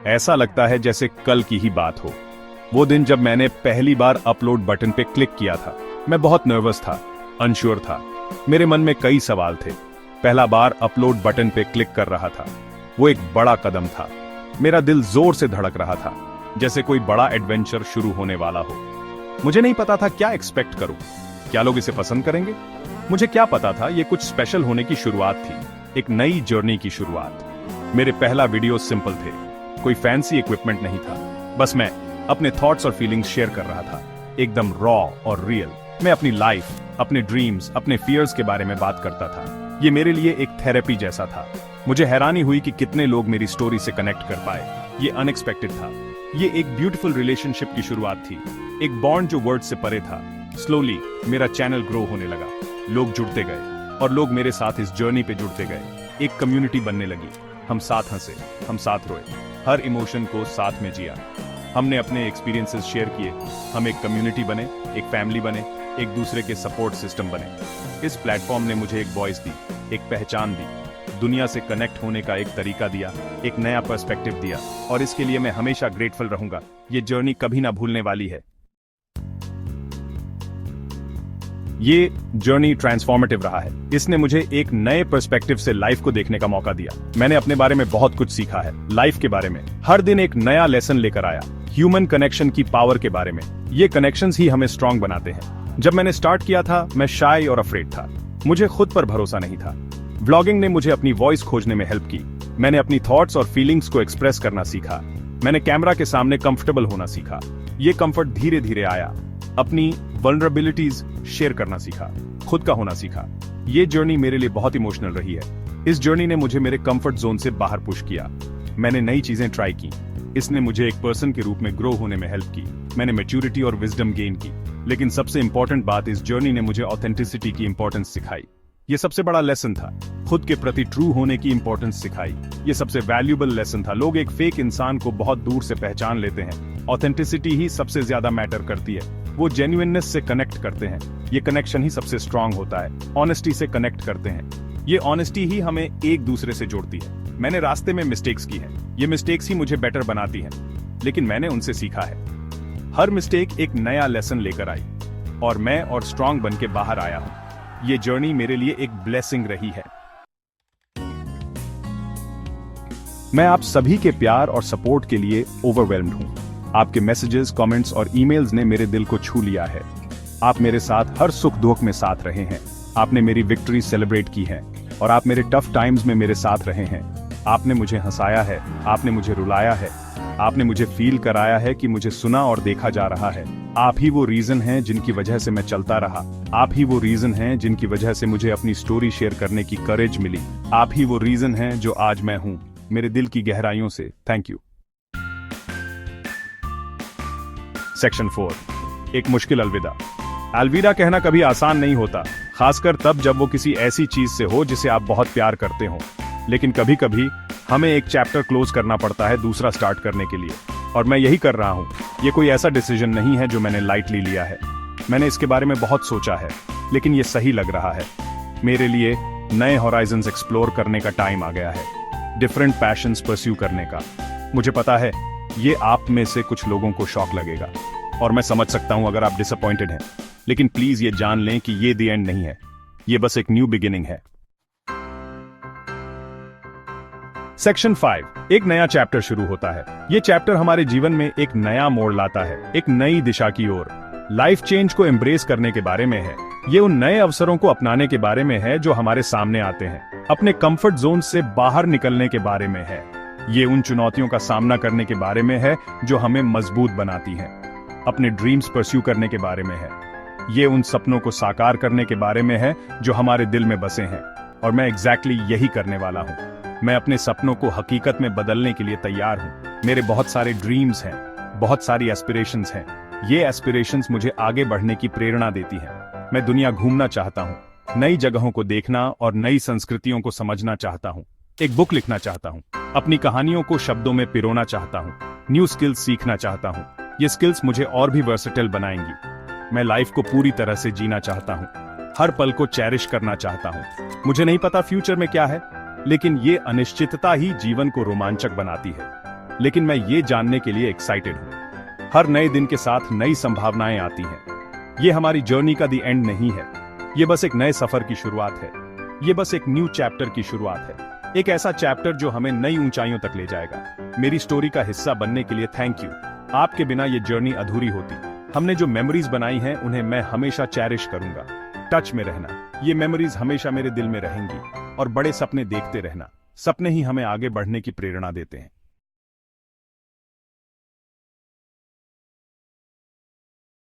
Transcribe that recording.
ऐसा लगता है जैसे कल की ही बात हो। वो दिन जब मैंने पहली बार अपलोड बटन पे क्लिक किया था। मैं बहुत नर्वस था, अनश्योर था। मेरे मन में कई सवाल थे। पहला बार अपलोड बटन पे क्लिक कर रहा था। वो एक बड़ा कदम था। मेरा दिल जोर से धड़क रहा था, जैसे कोई बड़ा एडवेंचर शुरू होने वाला हो। मुझे नहीं पता था क्या एक्सपेक्ट करूं। क्या लोग इसे पसंद करेंगे? मुझे क्या पता था ये कुछ स्पेशल होने की शुरुआत थी, एक नई जर्नी की शुरुआत। मेरे पहला वीडियो सिंपल थे, कोई फैंसी इक्विपमेंट नहीं था। बस मैं अपने थॉट्स और फीलिंग्स शेयर कर रहा था, एकदम रॉ और रियल। मैं अपनी लाइफ, अपने ड्रीम्स, अपने फियर्स के बारे में बात करता था। ये मेरे लिए एक थेरेपी जैसा था। मुझे हैरानी हुई कि कितने लोग मेरी स्टोरी से कनेक्ट कर पाए। ये अनएक्सपेक्टेड था। ये एक ब्यूटीफुल रिलेशनशिप की शुरुआत थी, एक बॉन्ड जो वर्ड से परे था। स्लोली मेरा चैनल ग्रो होने लगा। लोग जुड़ते गए और लोग मेरे साथ इस जर्नी पे जुड़ते गए। एक कम्युनिटी बनने लगी। हम साथ हंसे, हम साथ रोए, हर इमोशन को साथ में जिया। हमने अपने एक्सपीरियंसेस शेयर किए। हम एक कम्युनिटी बने, एक फैमिली बने, एक दूसरे के सपोर्ट सिस्टम बने। इस प्लेटफॉर्म ने मुझे एक वॉइस दी, एक पहचान दी, दुनिया से कनेक्ट होने का एक तरीका दिया, एक नया पर्सपेक्टिव दिया, और इसके लिए मैं हमेशा ग्रेटफुल रहूंगा। ये जर्नी कभी ना भूलने वाली है। ये जर्नी ट्रांसफॉर्मेटिव रहा है। इसने मुझे एक नए पर्सपेक्टिव से लाइफ को देखने का मौका दिया। मैंने अपने बारे में बहुत कुछ सीखा है, लाइफ के बारे में। हर दिन एक नया लेसन लेकर आया, ह्यूमन कनेक्शन की पावर के बारे में। ये कनेक्शंस ही हमें स्ट्रांग बनाते हैं। जब मैंने स्टार्ट किया था, मैं शाय और अफ्रेड था। मुझे खुद पर भरोसा नहीं था। व्लॉगिंग ने मुझे अपनी वॉइस खोजने में हेल्प की। मैंने अपनी थॉट्स और फीलिंग्स को एक्सप्रेस करना सीखा। मैंने कैमरा के सामने कंफर्टेबल होना सीखा। ये कंफर्ट धीरे धीरे आया। अपनी वल्नरेबिलिटीज शेयर करना सीखा, खुद का होना सीखा। ये जर्नी मेरे लिए बहुत इमोशनल रही है। इस जर्नी ने मुझे मेरे कंफर्ट जोन से बाहर पुश किया। मैंने नई चीजें ट्राई की। इसने मुझे एक पर्सन के रूप में ग्रो होने में हेल्प की। मैंने मैच्योरिटी और विजडम गेन की। लेकिन सबसे इंपॉर्टेंट बात, इस जर्नी ने मुझे ऑथेंटिसिटी की इंपॉर्टेंस सिखाई। ये सबसे बड़ा लेसन था। खुद के प्रति ट्रू होने की इंपॉर्टेंस सिखाई। ये सबसे वैल्यूएबल लेसन था। लोग एक फेक इंसान को बहुत दूर से पहचान लेते हैं। ऑथेंटिसिटी ही सबसे ज्यादा मैटर करती है। वो जेन्युइननेस से कनेक्ट करते हैं। ये कनेक्शन ही सबसे स्ट्रांग होता है। ऑनेस्टी से कनेक्ट करते हैं। ये ऑनेस्टी ही हमें एक दूसरे से जोड़ती है। मैंने रास्ते में मिस्टेक्स की हैं। ये मिस्टेक्स ही मुझे बेटर बनाती हैं। लेकिन मैंने उनसे सीखा है। हर मिस्टेक एक नया लेसन लेकर आई और मैं और स्ट्रांग बन के बाहर आया हूं। ये जर्नी मेरे लिए एक ब्लेसिंग रही है। मैं आप सभी के प्यार और सपोर्ट के लिए ओवरवेल्म्ड हूं। आपके मैसेजेस, कमेंट्स और ईमेल्स ने मेरे दिल को छू लिया है। आप मेरे साथ हर सुख दुख में साथ रहे हैं। आपने मेरी विक्ट्री सेलिब्रेट की है और आप मेरे टफ टाइम्स में मेरे साथ रहे हैं। आपने मुझे हंसाया है, आपने मुझे रुलाया है, आपने मुझे फील कराया है कि मुझे सुना और देखा जा रहा है। आप ही वो रीजन हैं जिनकी वजह से मैं चलता रहा। आप ही वो रीजन हैं जिनकी वजह से मुझे अपनी स्टोरी शेयर करने की करेज मिली। आप ही वो रीजन हैं जो आज मैं हूं। मेरे दिल की गहराइयों से थैंक यू। सेक्शन 4, एक मुश्किल अलविदा। अलविदा कहना कभी आसान नहीं होता, खासकर तब जब वो किसी ऐसी चीज से हो जिसे आप बहुत प्यार करते हो। लेकिन कभी कभी हमें एक चैप्टर क्लोज करना पड़ता है दूसरा स्टार्ट करने के लिए, और मैं यही कर रहा हूं। ये कोई ऐसा डिसीजन नहीं है जो मैंने लाइटली लिया है। मैंने इसके बारे में बहुत सोचा है, लेकिन ये सही लग रहा है। मेरे लिए नए हॉराइजन्स एक्सप्लोर करने का टाइम आ गया है, डिफरेंट पैशंस परस्यू करने का। मुझे पता है ये आप में से कुछ लोगों को शॉक लगेगा, और मैं समझ सकता हूं अगर आप डिसअपॉइंटेड हैं। लेकिन प्लीज ये जान लें कि ये द एंड नहीं है, ये बस एक न्यू बिगिनिंग है। सेक्शन 5, एक नया चैप्टर शुरू होता है। ये चैप्टर हमारे जीवन में एक नया मोड़ लाता है, एक नई दिशा की ओर। लाइफ चेंज को एम्ब्रेस करने के बारे में है। ये उन नए अवसरों को अपनाने के बारे में है जो हमारे सामने आते हैं। अपने कंफर्ट जोन से बाहर निकलने के बारे में है। ये उन चुनौतियों का सामना करने के बारे में है जो हमें मजबूत बनाती हैं। अपने ड्रीम्स परस्यू करने के बारे में है। ये उन सपनों को साकार करने के बारे में है जो हमारे दिल में बसे हैं। और मैं एग्जैक्टली यही करने वाला हूँ। मैं अपने सपनों को हकीकत में बदलने के लिए तैयार हूँ। मेरे बहुत सारे ड्रीम्स हैं, बहुत सारी एस्पिरेशंस हैं। ये एस्पिरेशंस मुझे आगे बढ़ने की प्रेरणा देती हैं। मैं दुनिया घूमना चाहता हूँ, नई जगहों को देखना और नई संस्कृतियों को समझना चाहता हूँ। एक बुक लिखना चाहता हूँ, अपनी कहानियों को शब्दों में पिरोना चाहता हूँ। न्यू स्किल्स सीखना चाहता हूँ। ये स्किल्स मुझे और भी वर्सेटाइल बनाएंगी। मैं लाइफ को पूरी तरह से जीना चाहता हूँ, हर पल को चेरिश करना चाहता हूँ। मुझे नहीं पता फ्यूचर में क्या है, लेकिन ये अनिश्चितता ही जीवन को रोमांचक बनाती है। लेकिन मैं ये जानने के लिए एक्साइटेड हूँ। हर नए दिन के साथ नई संभावनाएं आती हैं। ये हमारी जर्नी का दी एंड नहीं है, ये बस एक नए सफर की शुरुआत है। ये बस एक न्यू चैप्टर की शुरुआत है, एक ऐसा चैप्टर जो हमें नई ऊंचाइयों तक ले जाएगा। मेरी स्टोरी का हिस्सा बनने के लिए थैंक यू। आपके बिना ये जर्नी अधूरी होती। हमने जो मेमोरीज बनाई हैं उन्हें मैं हमेशा चेरिश करूंगा। टच में रहना, ये मेमोरीज हमेशा मेरे दिल में रहेंगी। और बड़े सपने देखते रहना, सपने ही हमें आगे बढ़ने की प्रेरणा देते हैं।